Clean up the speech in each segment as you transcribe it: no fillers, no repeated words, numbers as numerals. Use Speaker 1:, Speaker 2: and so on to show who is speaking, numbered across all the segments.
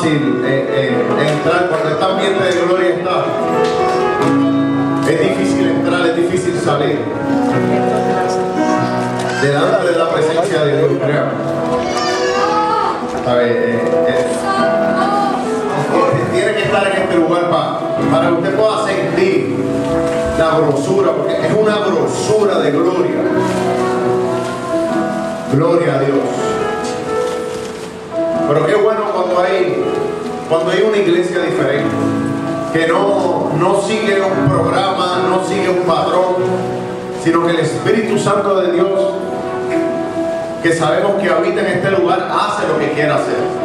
Speaker 1: fácil entrar cuando este ambiente de gloria está. Es difícil entrar, es difícil salir delante de la presencia de Dios, créame. Tiene que estar en este lugar para que usted pueda sentir la grosura, porque es una grosura de gloria. Gloria a Dios. Pero qué bueno cuando hay una iglesia diferente, que no sigue un programa, no sigue un patrón, sino que el Espíritu Santo de Dios, que sabemos que habita en este lugar, hace lo que quiera hacer.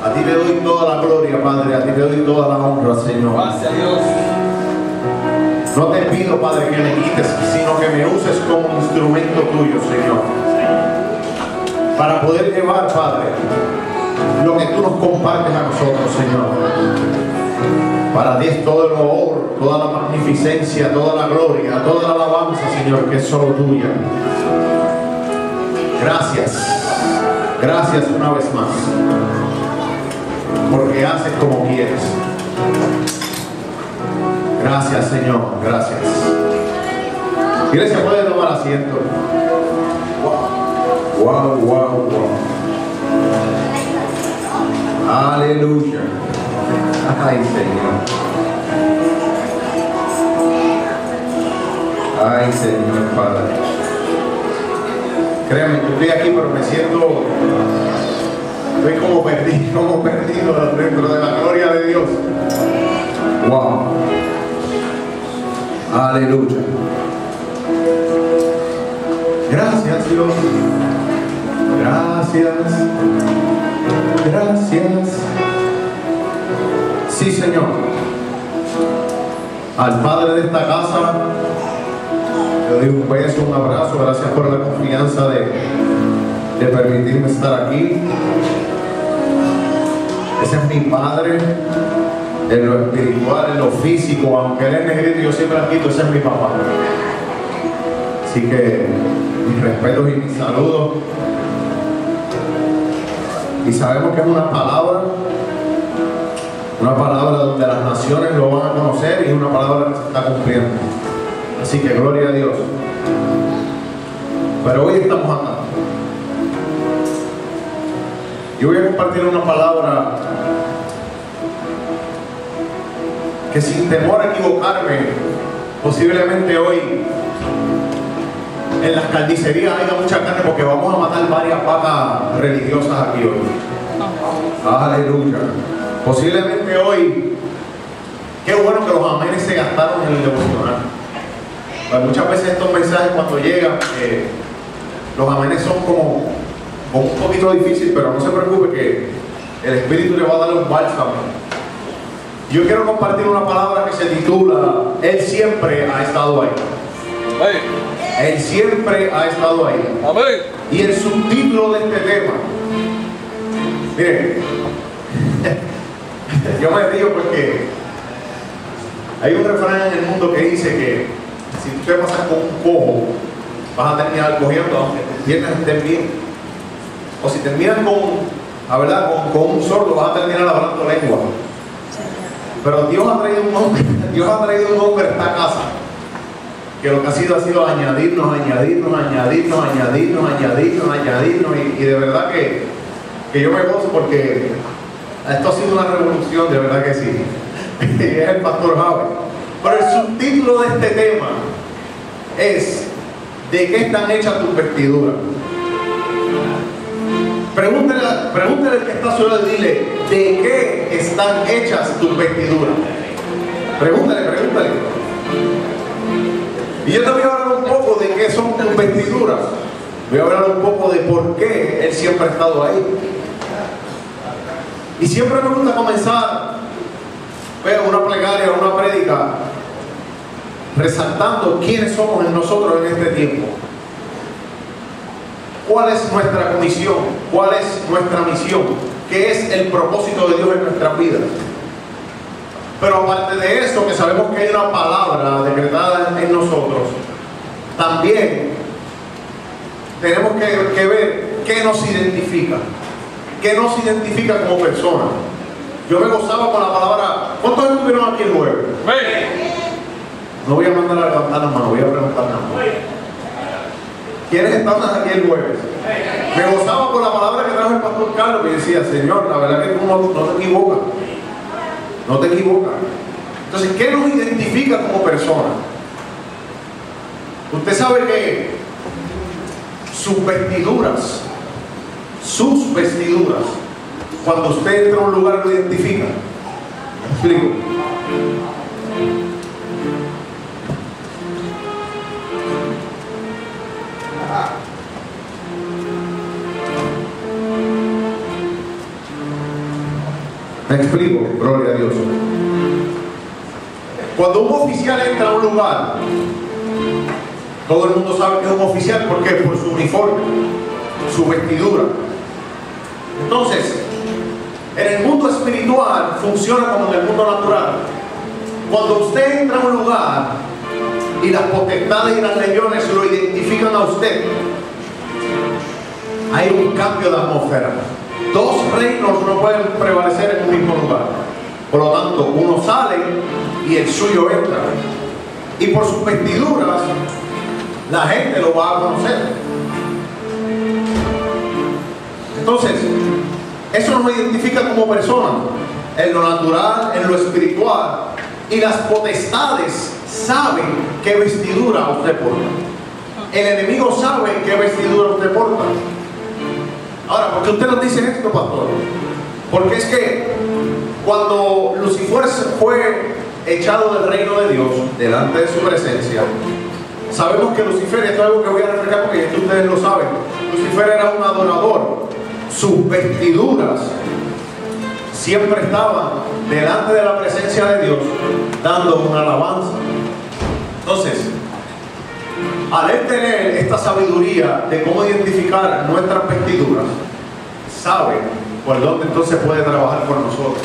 Speaker 1: A ti te doy toda la gloria, Padre, a ti te doy toda la honra, Señor.
Speaker 2: Gracias a Dios.
Speaker 1: No te pido, Padre, que me quites, sino que me uses como instrumento tuyo, Señor, para poder llevar, Padre, lo que tú nos compartes a nosotros, Señor. Para ti es todo el honor, toda la magnificencia, toda la gloria, toda la alabanza, Señor, que es solo tuya. Gracias. Gracias una vez más, porque haces como quieres. Gracias, Señor, gracias. Iglesia, puede tomar asiento. Wow, wow, wow. Aleluya. Ay, Señor. Ay, Señor, Padre. Créeme, yo estoy aquí, pero me siento... Estoy como perdido dentro de la gloria de Dios. Wow. Aleluya. Gracias, Dios. Gracias. Gracias. Sí, Señor. Al Padre de esta casa le doy un beso, un abrazo. Gracias por la confianza de permitirme estar aquí. Ese es mi Padre, en lo espiritual, en lo físico, aunque Él es negrito y yo siempre aquí, ese es mi papá. Así que mis respetos y mis saludos. Y sabemos que es una palabra donde las naciones lo van a conocer, y es una palabra que se está cumpliendo. Así que gloria a Dios. Pero hoy estamos acá. Yo voy a compartir una palabra que, sin temor a equivocarme, posiblemente hoy en las carnicerías haya mucha carne, porque vamos a matar varias vacas religiosas aquí hoy. Aleluya. Posiblemente hoy, qué bueno que los amenes se gastaron en el devocional. Pues muchas veces estos mensajes, cuando llegan, los amenes son como un poquito difícil, pero no se preocupe, que el Espíritu le va a dar un bálsamo. Yo quiero compartir una palabra que se titula Él siempre ha estado ahí. Él siempre ha estado ahí.
Speaker 2: Amén.
Speaker 1: Y el subtítulo de este tema, miren, yo me río porque hay un refrán en el mundo que dice que si tú te pasas con un cojo, vas a terminar cogiendo aunque tus piernas estén bien. O si terminas con un sordo, vas a terminar hablando lengua. Pero Dios ha traído un hombre a esta casa, que lo que ha sido añadirnos, y de verdad que yo me gozo, porque esto ha sido una revolución, de verdad que sí. Y es el pastor Javi. Pero el subtítulo de este tema es: ¿de qué están hechas tus vestiduras? Pregúntale al que está solo y dile: ¿de qué están hechas tus vestiduras? Pregúntale. Y yo te voy a hablar un poco de qué son tus vestiduras. Voy a hablar un poco de por qué Él siempre ha estado ahí. Y siempre me gusta comenzar una plegaria, una prédica, resaltando quiénes somos en nosotros en este tiempo. ¿Cuál es nuestra comisión? ¿Cuál es nuestra misión? ¿Qué es el propósito de Dios en nuestras vidas? Pero aparte de eso, que sabemos que hay una palabra decretada en nosotros, también tenemos que ver qué nos identifica. ¿qué nos identifica como persona? Yo me gozaba con la palabra. ¿Cuántos estuvieron aquí el jueves? No voy a mandar a levantar la mano, voy a preguntar nada más. ¿Quiénes estaban aquí el jueves? Me gozaba con la palabra que trajo el pastor Carlos, que decía, Señor, la verdad que tú no te equivocas. No te equivocas. Entonces, ¿qué nos identifica como persona? Usted sabe que sus vestiduras, cuando usted entra a un lugar lo identifica. ¿Me explico? Me explico, gloria a Dios. Cuando un oficial entra a un lugar, todo el mundo sabe que es un oficial. ¿Por qué? Por su uniforme, su vestidura. Entonces, en el mundo espiritual funciona como en el mundo natural. Cuando usted entra a un lugar y las potestades y las legiones lo identifican a usted, hay un cambio de atmósfera. Dos reinos no pueden prevalecer en un mismo lugar. Por lo tanto, uno sale y el suyo entra. Y por sus vestiduras, la gente lo va a conocer. Entonces, eso nos identifica como personas, en lo natural, en lo espiritual. Y las potestades saben qué vestidura usted porta. El enemigo sabe qué vestidura usted porta. Ahora, ¿por qué usted nos dice esto, pastor? Porque es que cuando Lucifer fue echado del reino de Dios, delante de su presencia, sabemos que Lucifer, esto es algo que voy a reflejar porque ustedes lo saben, Lucifer era un adorador. Sus vestiduras siempre estaban delante de la presencia de Dios, dando una alabanza. Entonces, al él tener esta sabiduría de cómo identificar nuestras vestiduras, sabe por dónde entonces puede trabajar con nosotros.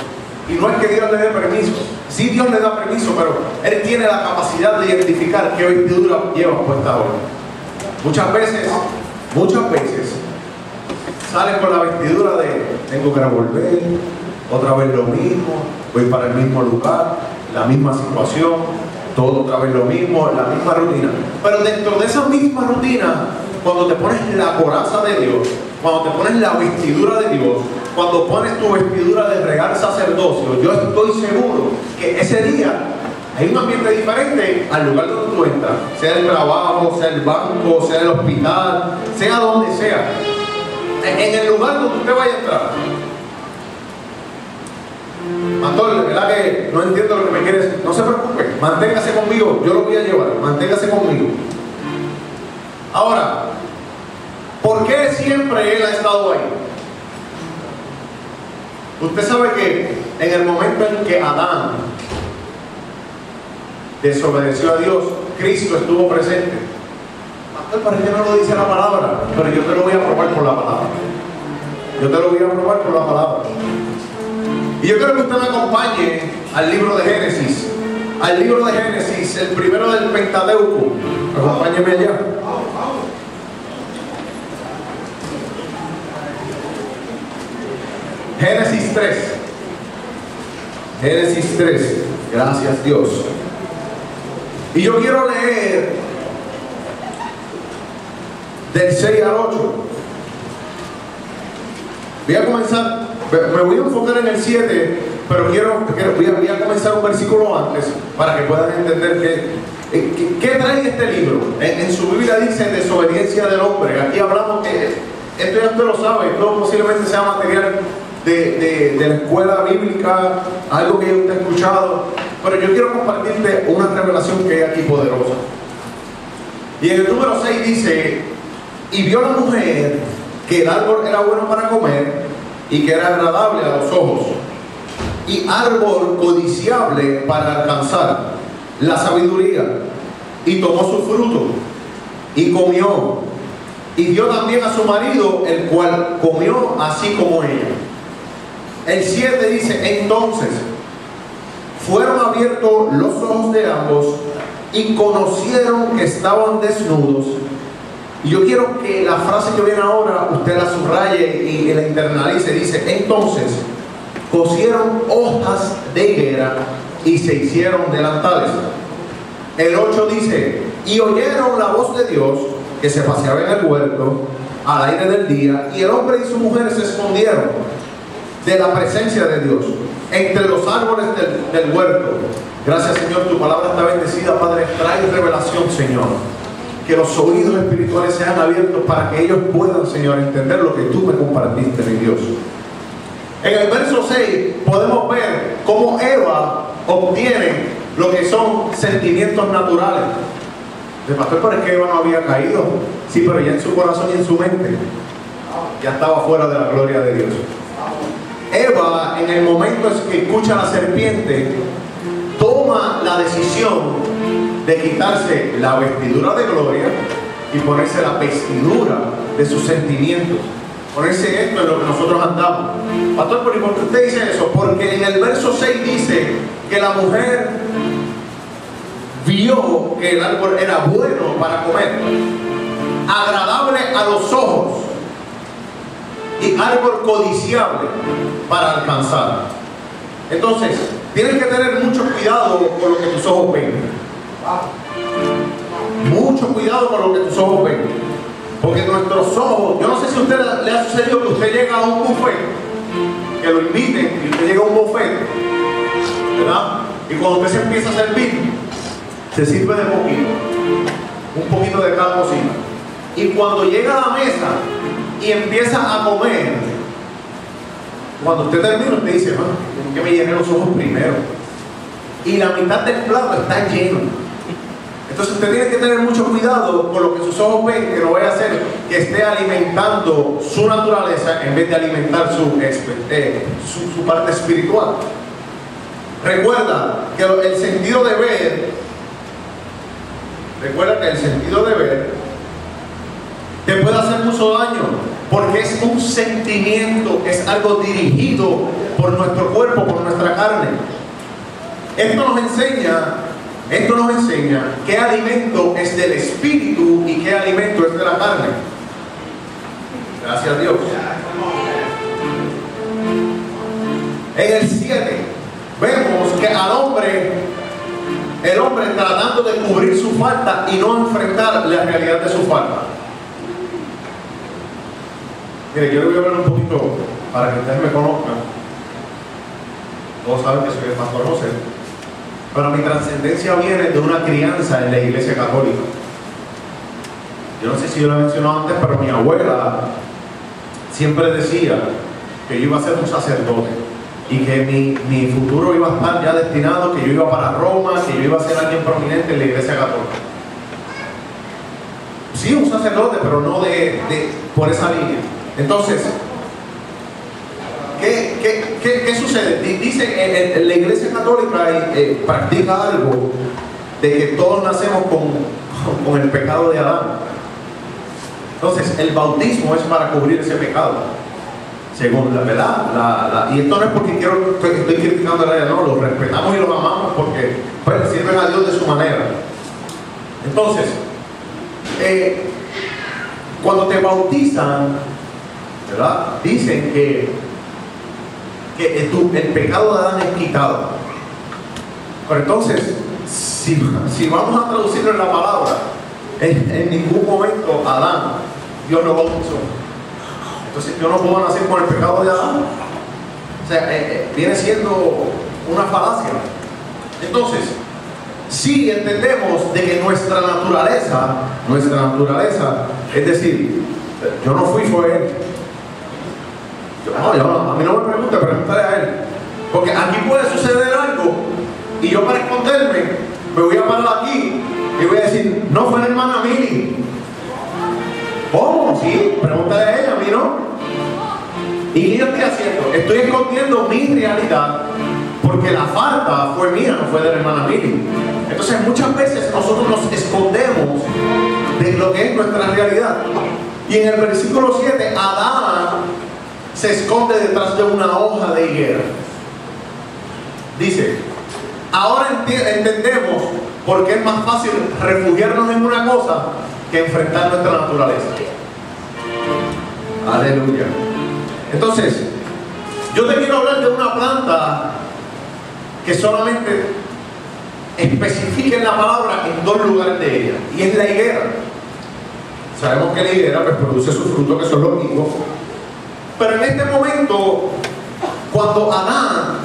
Speaker 1: Y no es que Dios le dé permiso. Sí, Dios le da permiso, pero Él tiene la capacidad de identificar qué vestidura lleva puesta ahora. Muchas veces salen con la vestidura de tengo que volver, otra vez lo mismo, voy para el mismo lugar, la misma situación, todo otra vez lo mismo, la misma rutina. Pero dentro de esa misma rutina, cuando te pones la coraza de Dios, cuando te pones la vestidura de Dios, cuando pones tu vestidura de real sacerdocio, yo estoy seguro que ese día hay un ambiente diferente al lugar donde tú entras, sea el trabajo, sea el banco, sea el hospital, sea donde sea. En el lugar donde usted vaya a entrar. Pastor, ¿verdad que no entiendo lo que me quiere decir? No se preocupe, manténgase conmigo, yo lo voy a llevar, manténgase conmigo. Ahora, ¿por qué siempre Él ha estado ahí? Usted sabe que en el momento en que Adán desobedeció a Dios, Cristo estuvo presente. Pastor, ¿para qué no lo dice la palabra? Pero yo te lo voy a probar por la palabra. Yo te lo voy a probar por la palabra. Y yo quiero que usted me acompañe al libro de Génesis. Al libro de Génesis, el primero del Pentateuco. Acompáñeme allá. Génesis 3. Génesis 3. Gracias, Dios. Y yo quiero leer del 6 al 8. Voy a comenzar, me voy a enfocar en el 7, pero voy a comenzar un versículo antes para que puedan entender qué trae este libro. En su Biblia dice desobediencia del hombre. Aquí hablamos que esto ya usted lo sabe, esto posiblemente sea material de la escuela bíblica, algo que usted ha escuchado, pero yo quiero compartirte una revelación que hay aquí poderosa. Y en el número 6 dice: y vio la mujer que el árbol era bueno para comer y que era agradable a los ojos, y árbol codiciable para alcanzar la sabiduría, y tomó su fruto y comió, y dio también a su marido, el cual comió así como ella. El 7 dice: entonces fueron abiertos los ojos de ambos y conocieron que estaban desnudos, Y yo quiero que la frase que viene ahora usted la subraye y la internalice. Dice: entonces cosieron hojas de higuera y se hicieron delantales. El 8 dice: y oyeron la voz de Dios que se paseaba en el huerto al aire del día, y el hombre y su mujer se escondieron de la presencia de Dios entre los árboles del huerto. Gracias, Señor, tu palabra está bendecida, Padre. Trae revelación, Señor. Que los oídos espirituales sean abiertos para que ellos puedan, Señor, entender lo que tú me compartiste, mi Dios. En el verso 6 podemos ver cómo Eva obtiene lo que son sentimientos naturales. De pastor, pero es que Eva no había caído. Sí, pero ya en su corazón y en su mente ya estaba fuera de la gloria de Dios. Eva, en el momento en que escucha a la serpiente, toma la decisión de quitarse la vestidura de gloria y ponerse la vestidura de sus sentimientos. Ponerse esto en lo que nosotros andamos. Pastor, ¿por qué usted dice eso? Porque en el verso 6 dice que la mujer vio que el árbol era bueno para comer, agradable a los ojos y árbol codiciable para alcanzar. Entonces, tienes que tener mucho cuidado con lo que tus ojos ven. Mucho cuidado con lo que tus ojos ven. Porque nuestros ojos, yo no sé si a usted le ha sucedido que usted llega a un buffet, que lo inviten y usted llega a un buffet, ¿verdad? Y cuando usted se empieza a servir, se sirve de poquito, un poquito de cada cosita. Y cuando llega a la mesa y empieza a comer, cuando usted termina, usted dice: tengo que me llene los ojos primero. Y la mitad del plato está lleno. Entonces usted tiene que tener mucho cuidado con lo que sus ojos ven, que no vaya a hacer que esté alimentando su naturaleza en vez de alimentar su parte espiritual. Recuerda que el sentido de ver, te puede hacer mucho daño, porque es un sentimiento, es algo dirigido por nuestro cuerpo, por nuestra carne. Esto nos enseña qué alimento es del espíritu y qué alimento es de la carne. Gracias a Dios. En el 7 vemos que el hombre tratando de cubrir su falta y no enfrentar la realidad de su falta. Mire, yo le voy a hablar un poquito para que ustedes me conozcan. Todos saben que soy el pastor José. Pero mi trascendencia viene de una crianza en la iglesia católica. Yo no sé si yo lo he mencionado antes, pero mi abuela siempre decía que yo iba a ser un sacerdote y que mi futuro iba a estar ya destinado, que yo iba para Roma, que yo iba a ser alguien prominente en la iglesia católica. Sí, un sacerdote, pero no por esa línea. Entonces, ¿qué sucede? Dice en la iglesia católica practica algo de que todos nacemos con el pecado de Adán. Entonces el bautismo es para cubrir ese pecado, según la verdad. Y esto no es porque estoy criticando a la iglesia, no, los respetamos y los amamos porque pues, sirven a Dios de su manera. Entonces, cuando te bautizan, ¿verdad? Dicen que el pecado de Adán es quitado. Pero entonces, si vamos a traducirlo en la palabra, en ningún momento Adán, Dios lo bautizó. Entonces yo no puedo nacer con el pecado de Adán. O sea, viene siendo una falacia. Entonces, si entendemos de que nuestra naturaleza, es decir, yo no fui, fue él. A mí no me pregunte, pregúntale a él. Porque aquí puede suceder algo y yo para esconderme me voy a parar aquí y voy a decir: no fue la hermana Mili. ¿Cómo? Sí, pregúntale a ella, a mí no. ¿Y qué yo estoy haciendo? Estoy escondiendo mi realidad porque la falta fue mía, no fue de la hermana Mili. Entonces muchas veces nosotros nos escondemos de lo que es nuestra realidad. Y en el versículo 7, Adán se esconde detrás de una hoja de higuera. Dice: ahora entendemos por qué es más fácil refugiarnos en una cosa que enfrentar nuestra naturaleza. Aleluya. Entonces, yo te quiero hablar de una planta que solamente especifica en la palabra en dos lugares de ella, y es la higuera. Sabemos que la higuera pues produce sus frutos, que son los higos, pero en este momento, cuando Adán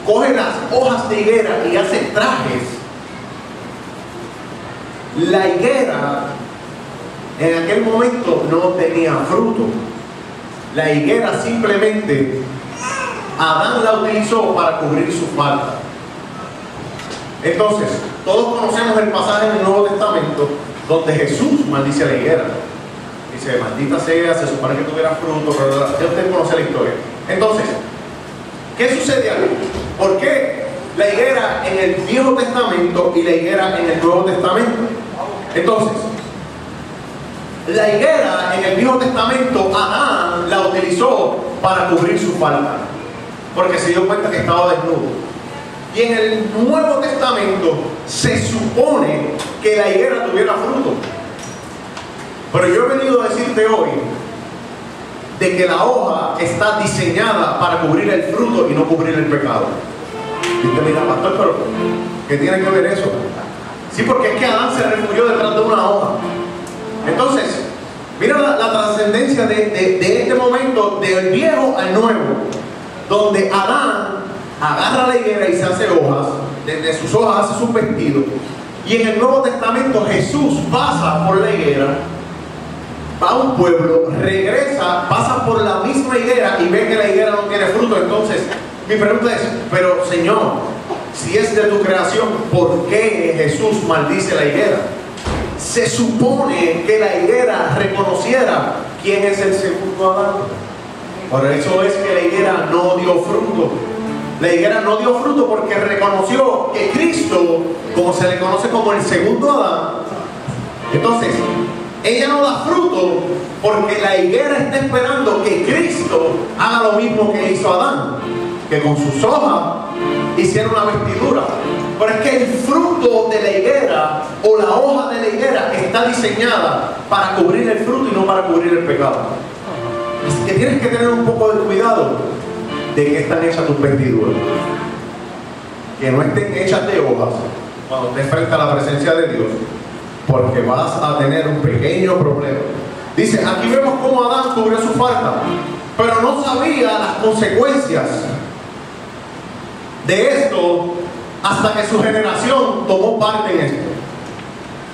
Speaker 1: coge las hojas de higuera y hace trajes, la higuera en aquel momento no tenía fruto. La higuera simplemente Adán la utilizó para cubrir su falta. Entonces, todos conocemos el pasaje en el Nuevo Testamento donde Jesús maldice a la higuera. Dice, maldita sea, se supone que tuviera fruto, pero ya usted conoce la historia. Entonces, ¿qué sucede aquí? ¿Por qué la higuera en el Viejo Testamento y la higuera en el Nuevo Testamento? Entonces, la higuera en el Viejo Testamento, Adán la utilizó para cubrir su falta, porque se dio cuenta que estaba desnudo. Y en el Nuevo Testamento se supone que la higuera tuviera fruto. Pero yo he venido a decirte hoy de que la hoja está diseñada para cubrir el fruto y no cubrir el pecado. Y usted mira, pastor, pero ¿qué tiene que ver eso? Sí, porque es que Adán se refugió detrás de una hoja. Entonces, mira la trascendencia de este momento, del viejo al nuevo, donde Adán agarra la higuera y se hace hojas, desde sus hojas hace sus vestidos, y en el Nuevo Testamento Jesús pasa por la higuera, va a un pueblo, regresa, pasa por la misma higuera y ve que la higuera no tiene fruto. Entonces, mi pregunta es, pero Señor, si es de tu creación, ¿por qué Jesús maldice la higuera? Se supone que la higuera reconociera quién es el segundo Adán. Por eso es que la higuera no dio fruto. La higuera no dio fruto porque reconoció que Cristo, como se le conoce como el segundo Adán, entonces ella no da fruto porque la higuera está esperando que Cristo haga lo mismo que hizo Adán, que con sus hojas hiciera una vestidura. Pero es que el fruto de la higuera o la hoja de la higuera está diseñada para cubrir el fruto y no para cubrir el pecado. Así que tienes que tener un poco de cuidado de que están hechas tus vestiduras, que no estén hechas de hojas cuando te enfrentas a la presencia de Dios, porque vas a tener un pequeño problema. Dice, aquí vemos cómo Adán cubrió su falta, pero no sabía las consecuencias de esto hasta que su generación tomó parte en esto.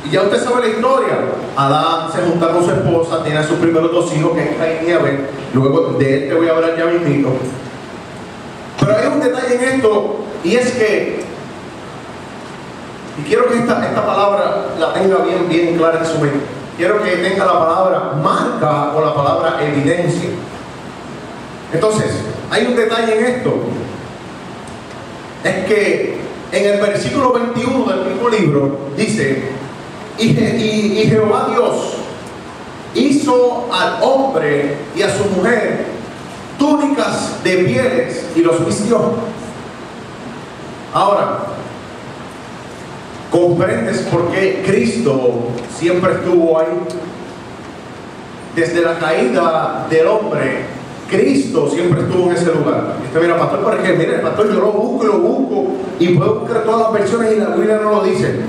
Speaker 1: Y ya usted sabe la historia. Adán se junta con su esposa, tiene a sus primeros dos hijos, que es Caín y Abel. Luego de él te voy a hablar ya mismito. Pero hay un detalle en esto, y es que, y quiero que esta palabra la tenga bien clara en su mente. Quiero que tenga la palabra marca o la palabra evidencia. Entonces, hay un detalle en esto. Es que en el versículo 21 del mismo libro dice, y Jehová Dios hizo al hombre y a su mujer túnicas de pieles y los vistió. Ahora, ¿comprendes por qué Cristo siempre estuvo ahí? Desde la caída del hombre, Cristo siempre estuvo en ese lugar. Y usted mira, pastor, ¿por qué? Mira, pastor, yo lo busco y puedo buscar todas las versiones y la Biblia no lo dice.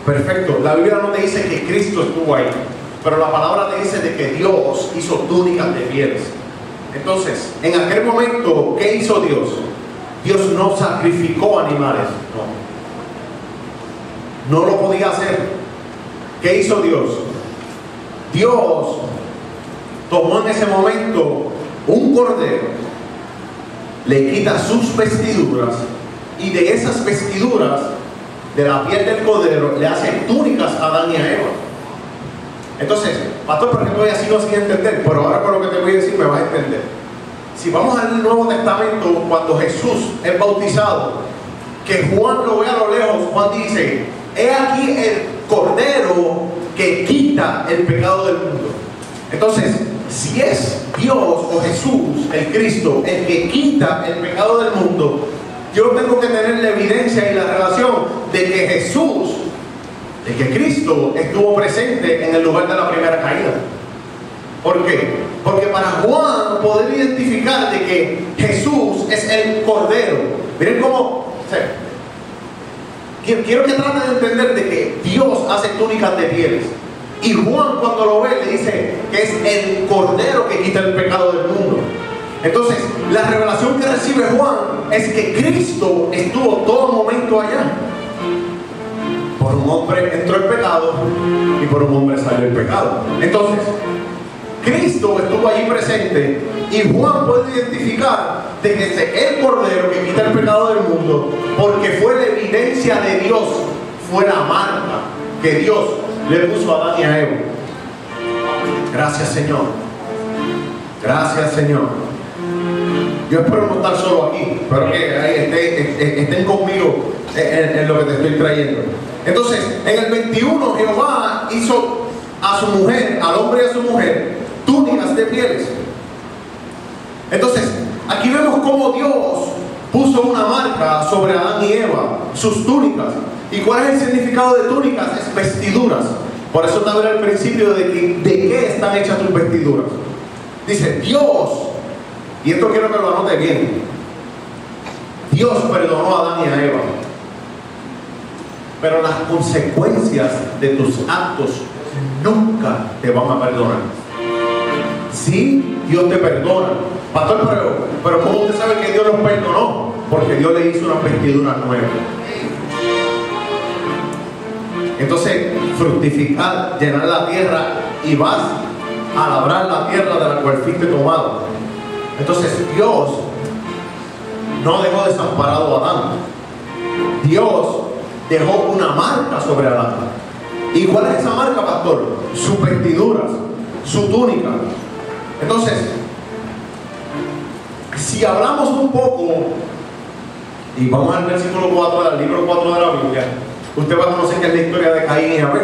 Speaker 1: Perfecto, la Biblia no te dice que Cristo estuvo ahí, pero la palabra te dice de que Dios hizo túnicas de pieles. Entonces, en aquel momento, ¿qué hizo Dios? Dios no sacrificó animales, no lo podía hacer. ¿Qué hizo Dios? Dios tomó en ese momento un cordero, le quita sus vestiduras y de esas vestiduras, de la piel del cordero, le hace túnicas a Adán y a Eva. Entonces, pastor, ¿por qué estoy así no sin entender? Pero ahora con lo que te voy a decir me vas a entender. Si vamos al Nuevo Testamento, cuando Jesús es bautizado, que Juan lo ve a lo lejos, Juan dice, he aquí el cordero que quita el pecado del mundo. Entonces, si es Dios o Jesús, el Cristo, el que quita el pecado del mundo, yo tengo que tener la evidencia y la relación de que Jesús Es que Cristo estuvo presente en el lugar de la primera caída. ¿Por qué? Porque para Juan poder identificar de que Jesús es el Cordero. Miren cómo, o sea, quiero que traten de entender de que Dios hace túnicas de pieles. Y Juan, cuando lo ve, le dice que es el Cordero que quita el pecado del mundo. Entonces, la revelación que recibe Juan es que Cristo estuvo todo momento allá. Por un hombre entró el pecado y por un hombre salió el pecado. Entonces, Cristo estuvo allí presente y Juan puede identificar de que es el Cordero que quita el pecado del mundo, porque fue la evidencia de Dios, fue la marca que Dios le puso a Adán y a Eva. Gracias, Señor. Gracias, Señor. Yo espero no estar solo aquí, espero que estén conmigo en lo que te estoy trayendo. Entonces, en el 21 Jehová hizo a su mujer, al hombre y a su mujer, túnicas de pieles. Entonces, aquí vemos cómo Dios puso una marca sobre Adán y Eva, sus túnicas. ¿Y cuál es el significado de túnicas? Es vestiduras. Por eso te hablé al principio de qué están hechas tus vestiduras. Dice Dios, y esto quiero que lo anote bien, Dios perdonó a Adán y a Eva, pero las consecuencias de tus actos nunca te van a perdonar. Sí, Dios te perdona, pastor, pero ¿cómo usted sabe que Dios los perdonó? Porque Dios le hizo unas vestiduras nuevas. Entonces, fructificar, llenar la tierra, y vas a labrar la tierra de la cual fuiste tomado. Entonces, Dios no dejó desamparado a Adán. Dios dejó una marca sobre Adán. ¿Y cuál es esa marca, pastor? Sus vestiduras, su túnica. Entonces, si hablamos un poco, y vamos al versículo 4 del libro 4 de la Biblia, usted va a conocer que es la historia de Caín y Abel.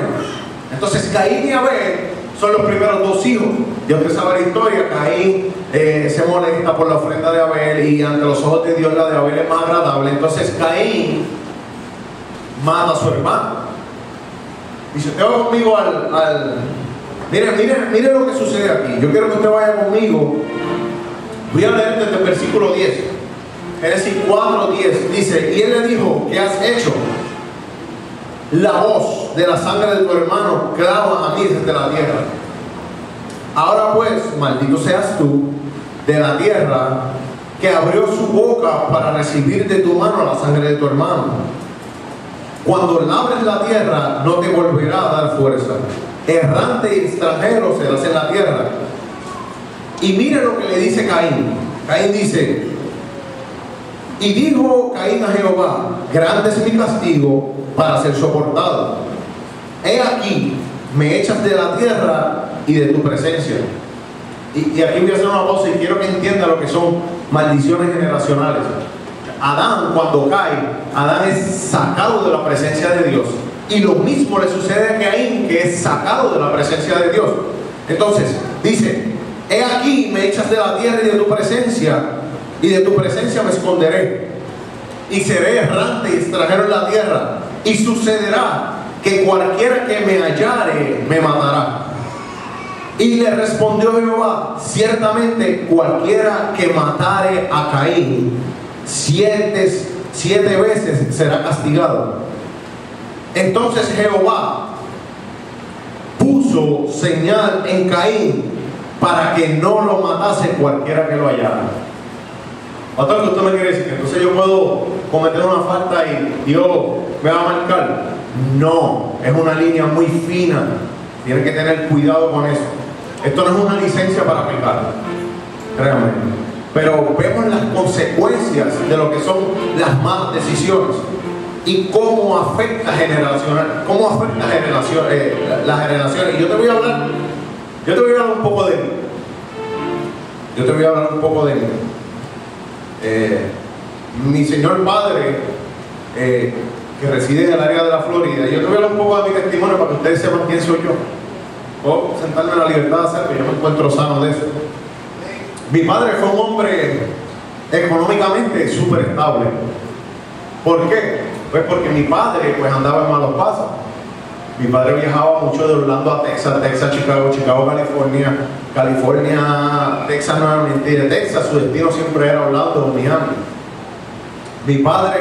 Speaker 1: Entonces, Caín y Abel son los primeros dos hijos. Ya usted sabe la historia. Caín se molesta por la ofrenda de Abel, y ante los ojos de Dios la de Abel es más agradable. Entonces Caín mata a su hermano. Y si usted va conmigo mire lo que sucede aquí. Yo quiero que usted vaya conmigo. Voy a leer desde el versículo 10. Génesis 4:10 dice: y él le dijo, ¿qué has hecho? La voz de la sangre de tu hermano clama a mí desde la tierra. Ahora pues, maldito seas tú de la tierra, que abrió su boca para recibir de tu mano la sangre de tu hermano. Cuando labres la tierra, no te volverá a dar fuerza. Errante y extranjero serás en la tierra. Y mire lo que le dice Caín. Caín dice: y dijo Caín a Jehová, grande es mi castigo para ser soportado. He aquí, me echas de la tierra y de tu presencia. Y aquí voy a hacer una pausa y quiero que entienda lo que son maldiciones generacionales. Adán, cuando cae, Adán es sacado de la presencia de Dios. Y lo mismo le sucede a Caín, que es sacado de la presencia de Dios. Entonces, dice: he aquí, me echas de la tierra y de tu presencia me esconderé. Y seré errante y extranjero en la tierra. Y sucederá que cualquiera que me hallare, me matará. Y le respondió Jehová: ciertamente cualquiera que matare a Caín, siete veces será castigado. Entonces Jehová puso señal en Caín para que no lo matase cualquiera que lo hallara. Pastor, ¿qué usted me quiere decir? ¿Que entonces yo puedo cometer una falta y Dios me va a marcar? No, es una línea muy fina. Tiene que tener cuidado con eso. Esto no es una licencia para pecar, créanme. Pero vemos las consecuencias de lo que son las malas decisiones y cómo afecta las generaciones. Y yo te voy a hablar un poco de mí. Mi señor padre, que reside en el área de la Florida, yo te voy a hablar un poco de mi testimonio para que ustedes sepan quién soy yo. Puedo sentarme en la libertad de hacerlo, yo me encuentro sano de eso. Mi padre fue un hombre económicamente súper estable. ¿Por qué? Pues porque mi padre andaba en malos pasos. Mi padre viajaba mucho de Orlando a Texas, Texas, Chicago, Chicago, California, California, Texas nuevamente. Y de Texas su destino siempre era Orlando, Miami. Mi padre